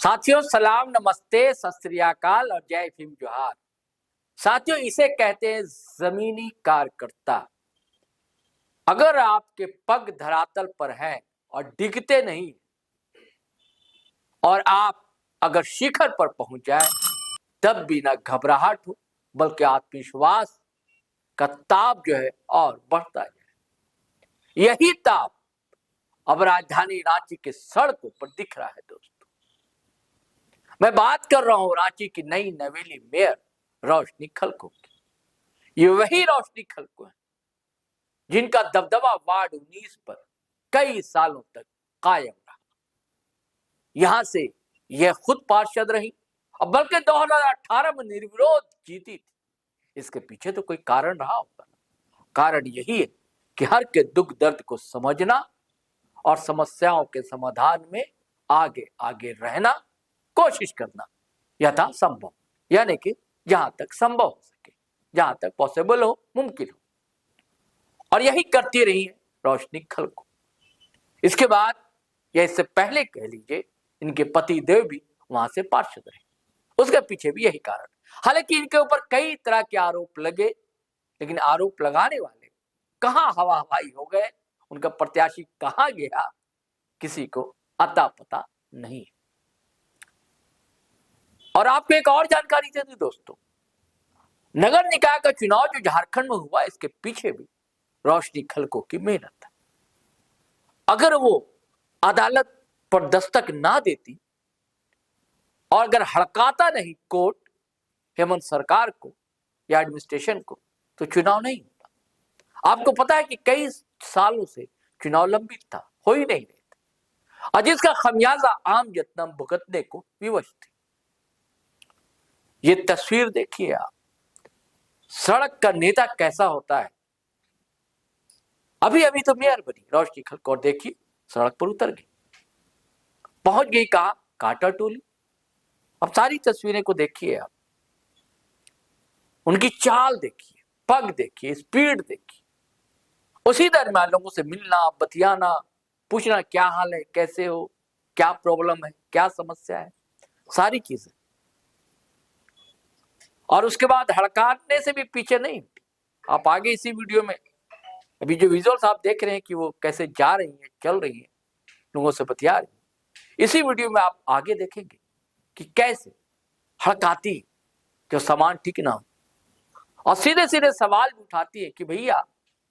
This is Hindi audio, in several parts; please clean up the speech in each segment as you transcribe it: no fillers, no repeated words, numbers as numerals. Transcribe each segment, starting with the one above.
साथियों सलाम, नमस्ते, सत श्री अकाल और जय भीम जोहार। साथियों इसे कहते हैं जमीनी कार्यकर्ता। अगर आपके पग धरातल पर हैं और डिगते नहीं और आप अगर शिखर पर पहुंच जाए तब भी ना घबराहट हो बल्कि आत्मविश्वास का ताप जो है और बढ़ता जाए। यही ताप अब राजधानी रांची के सड़कों पर दिख रहा है। दोस्तों मैं बात कर रहा हूं रांची की नई नवेली मेयर रोशनी खलखो की। ये वही रोशनी खलखो है जिनका दबदबा वार्ड 19 पर कई सालों तक कायम रहा। यहां से यह खुद पार्षद रही और बल्कि 2018 में निर्विरोध जीती थी। इसके पीछे तो कोई कारण रहा होगा। कारण यही है कि हर के दुख दर्द को समझना और समस्याओं के समाधान में आगे आगे रहना, कोशिश करना यथा संभव, यानी कि जहां तक संभव हो सके, जहां तक पॉसिबल हो, मुमकिन हो, और यही करती रही है रोशनी खलखो। इसके बाद या इससे पहले कह लीजिए इनके पति देव भी वहां से पार्षद रहे। उसके पीछे भी यही कारण। हालांकि इनके ऊपर कई तरह के आरोप लगे, लेकिन आरोप लगाने वाले कहां हवा हवाई हो गए, उनका प्रत्याशी कहां गया, किसी को अता पता नहीं। और आपको एक और जानकारी दे दूं दोस्तों, नगर निकाय का चुनाव जो झारखंड में हुआ, इसके पीछे भी रोशनी खलखो की मेहनत है। अगर वो अदालत पर दस्तक ना देती और अगर हड़काता नहीं कोर्ट हेमंत सरकार को या एडमिनिस्ट्रेशन को, तो चुनाव नहीं होता। आपको पता है कि कई सालों से चुनाव लंबित था, हो ही नहीं रहे थे, और जिसका खमियाजा आम जनता भुगतने को विवश थी। ये तस्वीर देखिए आप, सड़क का नेता कैसा होता है। अभी अभी तो मेयर बनी रोशनी खलखो और देखिए सड़क पर उतर गई, पहुंच गई कहां, कांटा टोली। अब सारी तस्वीरें को देखिए आप, उनकी चाल देखिए, पग देखिए, स्पीड देखिए। उसी दरमियान लोगों से मिलना, बतियाना, पूछना क्या हाल है, कैसे हो, क्या प्रॉब्लम है, क्या समस्या है, सारी चीजें। और उसके बाद हड़काने से भी पीछे नहीं। आप आगे इसी वीडियो में अभी जो विजुअल्स आप देख रहे हैं कि वो कैसे जा रही है, चल रही है, लोगों से बतिया रही है, इसी वीडियो में आप आगे देखेंगे कि कैसे हड़काती जो सामान ठीक ना हो, और सीधे सीधे सवाल उठाती है कि भैया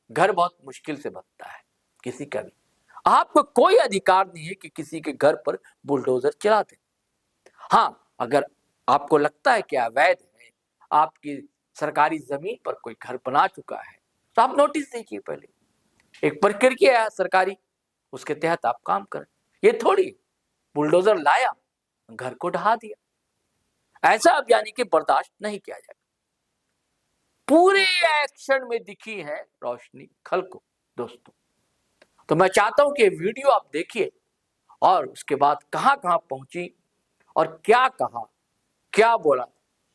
घर बहुत मुश्किल से बनता है किसी का भी। आपको कोई अधिकार नहीं है कि किसी के घर पर बुलडोजर चला दे। हाँ, अगर आपको लगता है कि अवैध है, आपकी सरकारी जमीन पर कोई घर बना चुका है, तो आप नोटिस दीजिए। पहले एक प्रक्रिया है सरकारी, उसके तहत आप काम करें। ये थोड़ी बुलडोजर लाया, घर को ढहा दिया, ऐसा अब यानी कि बर्दाश्त नहीं किया जाएगा। पूरे एक्शन में दिखी है रोशनी खलखो दोस्तों। तो मैं चाहता हूं कि ये वीडियो आप देखिए और उसके बाद कहां कहां पहुंची और क्या कहा, क्या बोला,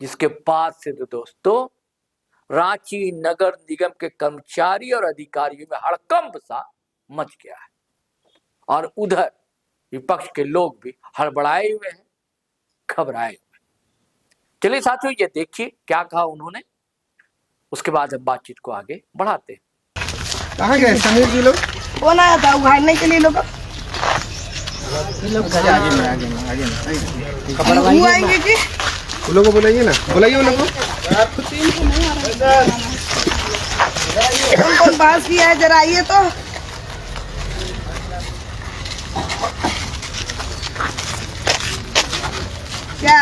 जिसके बाद से तो दोस्तों रांची नगर निगम के कर्मचारी और अधिकारियों में हड़कंप सा मच गया है, और उधर विपक्ष के लोग भी हड़बड़ाए हुए हैं, घबराए हुए हैं। चलिए साथियों ये देखिए क्या कहा उन्होंने, उसके बाद हम बातचीत को आगे बढ़ाते हैं। कहाँ गए समीर जी लोग? कौन आया था उघाड़ने के लिए? लोग वो आएंगे कि उन लोगों को बुलाइए ना, बुलाइए उन लोगों को। कौन कौन बात किया है, जरा आइए तो। क्या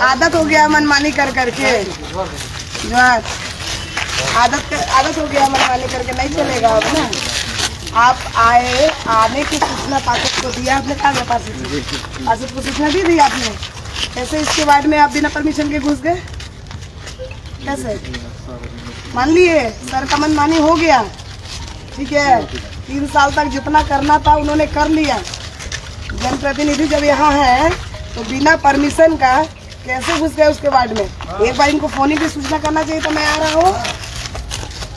आदत हो गया मनमानी कर करके? आदत हो गया मनमानी करके, नहीं चलेगा अब ना। आप आए, आने की सूचना पार्षद को दिया आपने, कहा पार्षद को सूचना दी आपने? कैसे इसके वार्ड में आप बिना परमिशन के घुस गए? कैसे? मान लिए सर का मनमानी हो गया, ठीक है। 3 साल तक जितना करना था उन्होंने कर लिया। जनप्रतिनिधि जब यहाँ है तो बिना परमिशन का कैसे घुस गए उसके वार्ड में? एक बार इनको फोन पे सूचना करना चाहिए था, मैं आ रहा हूँ,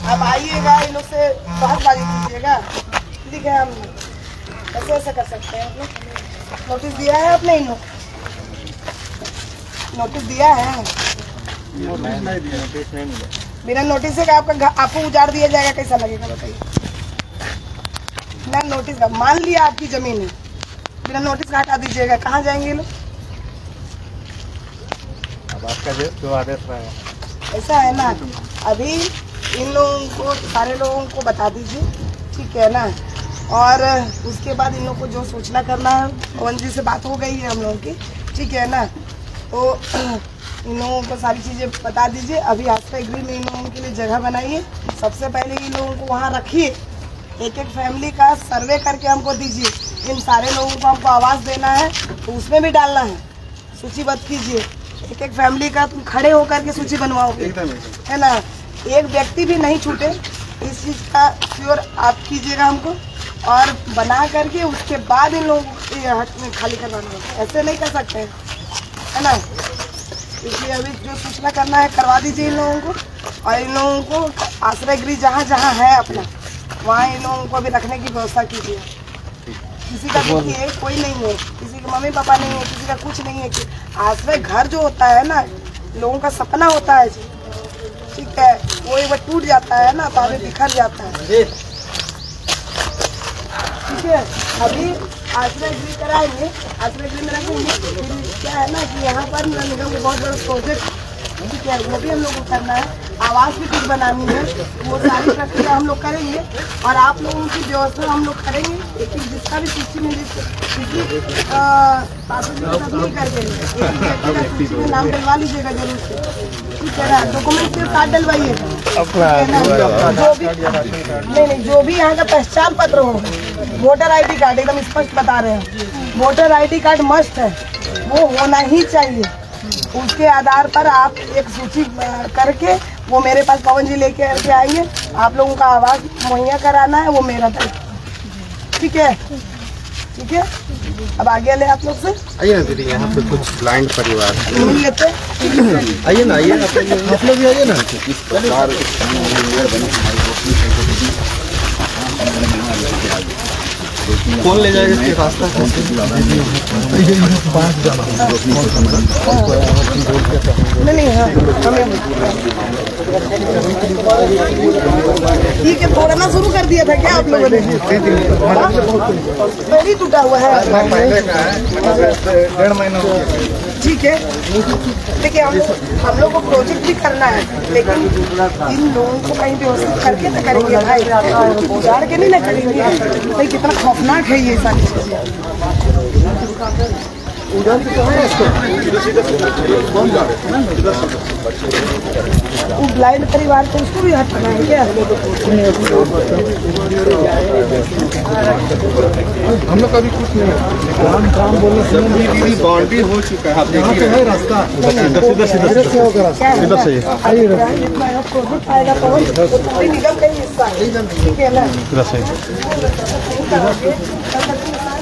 अब आइएगा, इन लोग से बहसबाजी कीजिएगा, ठीक है। हम कैसे ऐसा कर सकते हैं? नोटिस दिया है आपने इन लोग? नोटिस दिया है? बिना नोटिस से आपका घर आपको उजाड़ दिया जाएगा, कैसा लगेगा बताइए? बिना नोटिस का, मान लिया आपकी जमीन है, बिना नोटिस का हटा दीजिएगा, कहाँ जाएंगे ये लोग? अब आपका जो आदेश रहेगा। ऐसा है ना, अभी इन लोगों को, सारे लोगों को बता दीजिए, ठीक है ना। और उसके बाद इन लोगों को जो सूचना करना है, पवन जी से बात हो गई है हम लोगों की, ठीक है ना। तो इन लोगों को सारी चीज़ें बता दीजिए। अभी आस्था एग्री में इन लोगों के लिए जगह बनाइए। सबसे पहले इन लोगों को वहाँ रखिए, एक एक फैमिली का सर्वे करके हमको दीजिए। इन सारे लोगों को हमको आवाज़ देना है, तो उसमें भी डालना है, सूचीबद्ध कीजिए। एक एक फैमिली का तुम खड़े होकर के सूची बनवाओगे, है ना। एक व्यक्ति भी नहीं छूटे, इस चीज़ का श्योर आप कीजिएगा हमको। और बना करके उसके बाद इन लोगों को ये हट में खाली करवाना होगा, ऐसे नहीं कर सकते हैं, है ना। इसलिए अभी जो सूचना करना है करवा दीजिए इन लोगों को। और इन लोगों को आश्रय गृह जहाँ जहाँ है अपना, वहाँ इन लोगों को अभी रखने की व्यवस्था कीजिए। किसी का देखिए कोई नहीं है, किसी के मम्मी पापा नहीं है, किसी का कुछ नहीं है। कि आश्रय घर जो होता है ना, लोगों का सपना होता है, ठीक है, वो एक बार टूट जाता है ना, तो आगे बिखर जाता है, ठीक है। अभी आश्रय गृह कराएंगे, आश्रय गृह में रखेंगे। फिर क्या है ना कि यहाँ पर निगम को बहुत बड़ा प्रोजेक्ट, ठीक है, वो भी हम लोग को करना है। आवास भी कुछ बनानी है, वो सारी प्रक्रिया हम लोग करेंगे। और आप लोगों की व्यवस्था हम लोग करेंगे। एक एक जिसका भी सूची में नहीं कर देंगे, सूची में नाम डलवा लीजिएगा जरूर से, ठीक है ना। डॉक्यूमेंट के साथ डलवाइए, जो भी नहीं, जो भी यहाँ का पहचान पत्र हो, वोटर ID कार्ड, एकदम स्पष्ट बता रहे हैं, वोटर ID कार्ड मस्ट है, वो होना ही चाहिए। उसके आधार पर आप एक सूची करके वो मेरे पास पवन जी लेके आएंगे। आप लोगों का आवास मुहैया कराना है, वो मेरा दायित्व, ठीक है, ठीक है। अब आगे ले आप लोग से आइए ना दीदी, यहाँ पे कुछ ब्लाइंड परिवार मिल लेते हैं। आइए ना, आइए आप लोग भी आइए ना। कौन ले जाएगा इसके रास्ता? नहीं, हाँ ठीक है। तोड़ना शुरू कर दिया था क्या आप लोगों ने? पहले टूटा हुआ है, 1.5 महीना हो गया। ठीक है। देखिए हम लोग को प्रोजेक्ट भी करना है, लेकिन इन लोगों को कहीं व्यवस्थित करके ना करेंगे भाई, उजाड़ के नहीं ना करेंगे। भाई कितना खौफनाक है ये सारी चीजें। वो ब्लाइंड परिवार को उसको भी हटाना है क्या? हम लोग अभी कुछ नहीं काम बोलने से दीदी बाउंड्री हो चुका है। आप देखिए है रास्ता, इधर से होगा रास्ता, इधर से आएगा पवन, तो निगम का ही हिस्सा है, ठीक है ना। इधर से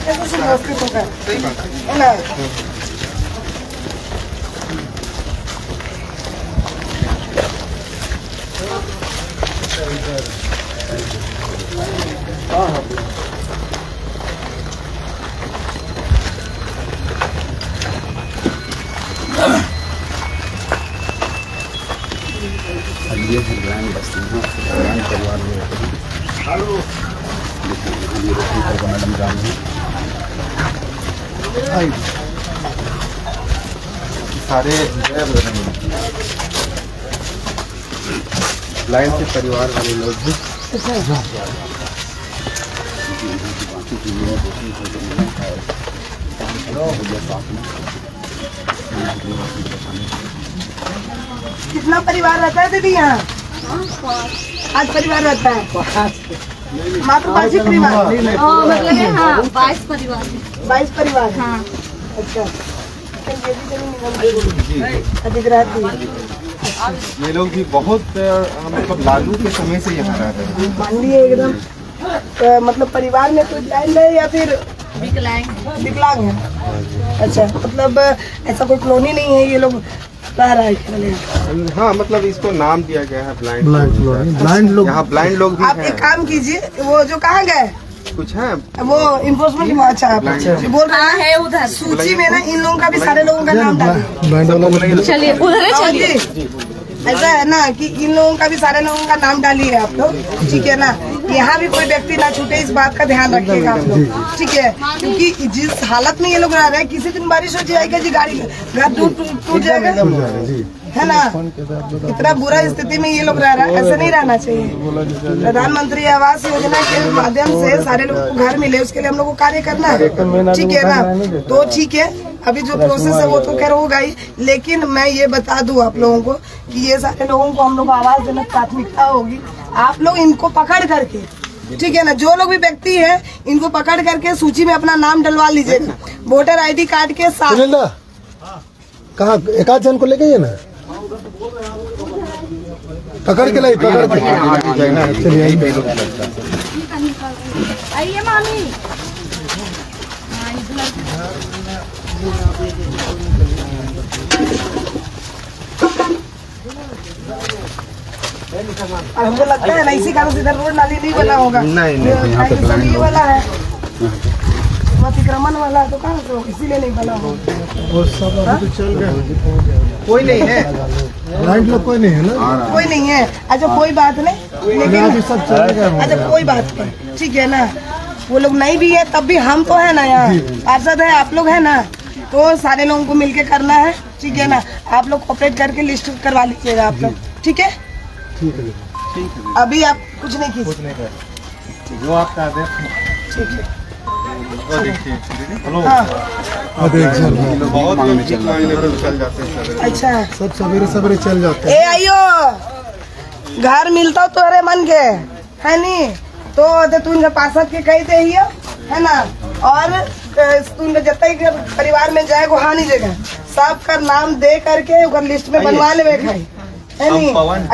कैसे व्यवस्थित होगा, है ना। ये है ग्राम बस्ती में ग्राम परिवार में रहते हैं। ये रोटी मैडम ग्राम है। सारे लाइन से परिवार वाले लोग भी कितना परिवार रहता है दीदी यहाँ? 5 परिवार रहता है, मात्र 5 परिवार, मतलब हाँ 22 परिवार। 22 परिवार, हाँ अच्छा। ये भी जमीन अधिग्रहित हुई। ये लोग भी बहुत मतलब लालू के समय से यहाँ रह रहे हैं। मान लिए एकदम मतलब परिवार में कोई ब्लाइंड है या फिर विकलांग है? अच्छा, मतलब ऐसा कोई कॉलोनी नहीं है, ये लोग रह रहा है। हाँ, मतलब इसको नाम दिया गया है ब्लाइंड लोग। ब्लाइंड लोग यहाँ ब्लाइंड लोग भी आप एक काम कीजिए, वो जो कहाँ गए कुछ है वो इन्फोर्समेंट अच्छा आप बोल रहे हैं उधर सूची में ना इन लोगों का भी सारे लोगों का नाम डालिए। चलिए उधर ही चलिए। ऐसा है ना कि इन लोगों का भी सारे लोगों का नाम डालिए आप लोग, ठीक है ना। यहाँ भी कोई व्यक्ति ना छूटे, इस बात का ध्यान रखिएगा आप लोग, ठीक है। क्योंकि जिस हालत में ये लोग रह रहे हैं, किसी दिन बारिश हो जाएगी जी, गाड़ी घर टूट जाएगा, है ना। इतना बुरा स्थिति में ये लोग रह रहा है, ऐसा नहीं रहना चाहिए। प्रधानमंत्री आवास योजना के माध्यम से सारे लोगों को घर मिले, उसके लिए हम लोग को कार्य करना है, ठीक है ना। तो ठीक है, अभी जो प्रोसेस है वो तो खैर होगा ही, लेकिन मैं ये बता दूं आप लोगों को कि ये सारे लोगों को हम लोग आवाज देना प्राथमिकता होगी। आप लोग इनको पकड़ करके, ठीक है ना, जो लोग भी व्यक्ति है इनको पकड़ करके सूची में अपना नाम डलवा लीजिएगा, वोटर ID कार्ड के साथ। कहाँ एक आध जन को लेके ये ना पकड़ के लाई, पकड़ के चलिए आइए मामी। और हमको लगता है ना इसी कारण से इधर रोड नाली नहीं बना होगा। नहीं, यहाँ पे सब ये वाला है, अतिक्रमण वाला, तो कहाँ से इसीलिए नहीं बना होगा। वो सब अभी तो चल गए, कोई नहीं है, लाइट लोग कोई नहीं है ना, कोई नहीं है। अच्छा कोई बात नहीं, लेकिन सब चले गए। अच्छा कोई बात नहीं, ठीक है ना। वो लोग नहीं भी है तब भी हम तो है ना, यहाँ पार्षद है, आप लोग है ना, तो सारे लोगों को मिलके करना है, ठीक है ना। आप लोग कोऑपरेट करके लिस्ट करवा लीजिएगा आप लोग, ठीक है। अभी आप कुछ नहीं कीजिए, जो आपका आदेश ठीक है। हाँ, बहुत लोग चल जाते हैं। अच्छा सब सवेरे सवेरे चल जाते हैं। ए आइयो, घर मिलता तो अरे मन के है नी, तो तू इनके पार्षद के कही दे हियो, है ना। और तू इनके जतई के परिवार में जाए को हानि जगह सबका नाम दे करके ओकर लिस्ट में बनवा लेवे खाई, है नी।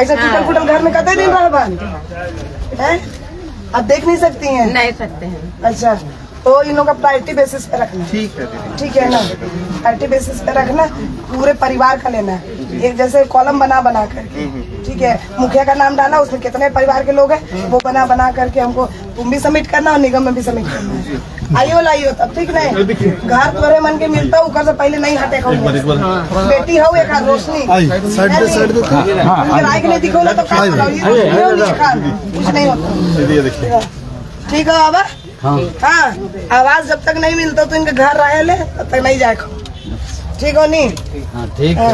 ऐसा टूटल फूटल घर में कतई दिन रह बन है, अब देख नहीं सकती हैं, नहीं सकते हैं। अच्छा तो इन लोगों का प्रायोरिटी बेसिस पे रखना, ठीक है दीदी। ठीक है ना। प्रायोरिटी बेसिस पे रखना, पूरे परिवार का लेना है, एक जैसे कॉलम बना करके, ठीक है। मुखिया का नाम डाला, उसमें कितने परिवार के लोग हैं वो बना करके हमको तुम भी सबमिट करना और निगम में भी सबमिट करना है। आइयो तब ठीक नहीं, घर तुम्हारे मन के मिलता ऊपर से पहले नहीं हटे बेटी हो एक रोशनी राय के नहीं दिखो ना तो कुछ नहीं होता, ठीक है। अब हाँ आवाज जब तक नहीं मिलता तो इनके घर रहे ले तब तक नहीं जाए, ठीक हो नहीं, ठीक हो,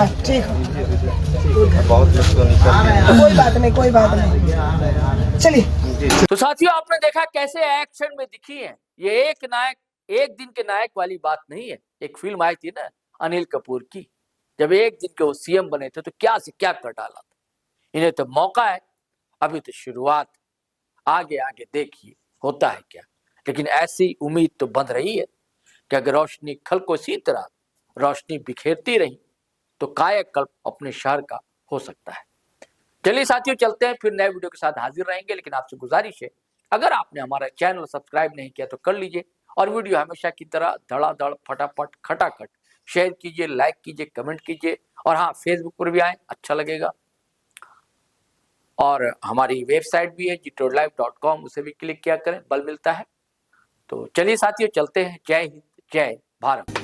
कोई बात नहीं, कोई बात नहीं, चलिए। तो साथियों आपने देखा कैसे एक्शन में दिखी है ये एक नायक एक दिन के नायक वाली बात नहीं है। एक फिल्म आई थी ना अनिल कपूर की, जब एक दिन के वो CM बने थे तो क्या से क्या कर डाला था। इन्हें तो मौका है, अभी तो शुरुआत, आगे आगे देखिए होता है क्या। लेकिन ऐसी उम्मीद तो बन रही है कि अगर रोशनी खल को इसी तरह रोशनी बिखेरती रही तो कायाकल्प अपने शहर का हो सकता है। चलिए साथियों चलते हैं, फिर नए वीडियो के साथ हाजिर रहेंगे। लेकिन आपसे गुजारिश है अगर आपने हमारा चैनल सब्सक्राइब नहीं किया तो कर लीजिए, और वीडियो हमेशा की तरह धड़ाधड़ फटाफट खटाखट शेयर कीजिए, लाइक कीजिए, कमेंट कीजिए, और हाँ फेसबुक पर भी आए, अच्छा लगेगा। और हमारी वेबसाइट भी है gtrodlive.com, उसे भी क्लिक किया करें, बल मिलता है। तो चलिए साथियों चलते हैं। जय हिंद, जय भारत।